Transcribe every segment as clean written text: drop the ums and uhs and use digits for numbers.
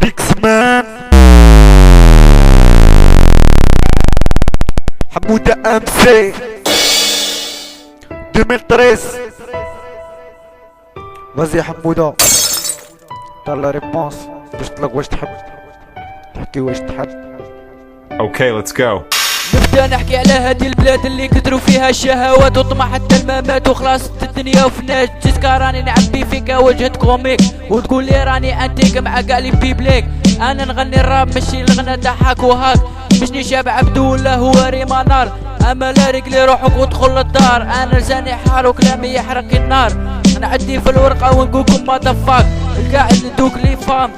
بريكس مان حمودة ام سي 2013. وزي حمودة طلع ريبونس باش تطلق واش تحب تحكي واش تحب. Okay, let's go. نبدا نحكي على هذه البلاد اللي كثروا فيها الشهوات وطمع حتى الممات وخلاصت الدنيا وفناش تسكا راني نعبي فيك وجهة كوميك وتقول لي راني انتيك مع كاع لي بيبليك. انا نغني الراب ماشي الغنى ضحك وهاك مشني شاب عبدو ولا هو ريمانار. اما لا رجلي روحك وادخل للدار انا لساني حار وكلامي يحرق النار. نعدي في الورقه ونقولكم ما دفاك القاعد ندوق لي فام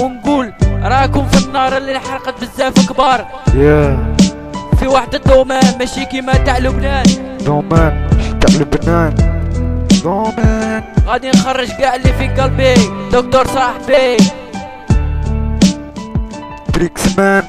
ونقول راكم في النار اللي انحرقت بزاف كبار. في واحد الدومان ماشي كيما تاع لبنان دومان ماشي تاع لبنان دومان. غادي نخرج كاع اللي في قلبي دكتور صاحبي. بريكس مان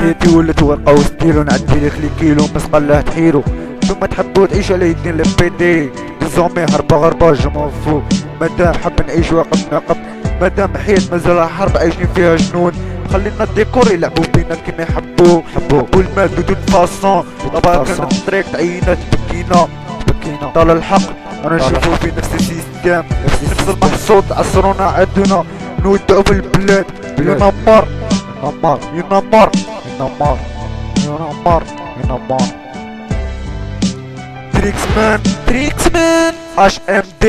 حياتي ولات ورقة وستيلو نعدي لك لي كيلو مسقلة تحيرو ثم تحبو تعيش على يدين لبيدي ديزومي هربا غربا جو فو. مادام حب نعيش وقت نقب مادام حياة مازال حرب عايشين فيها جنون خلينا الديكور يلعبو بينا كيما يحبو والمال بدون فاسون طبعا كانت الطريق تعينات بكينا طال الحق انا نشوفو في نفس السيستم نفس المحصول عصرونا عدنا نودعو في البلاد ينمر تريكس مان HMD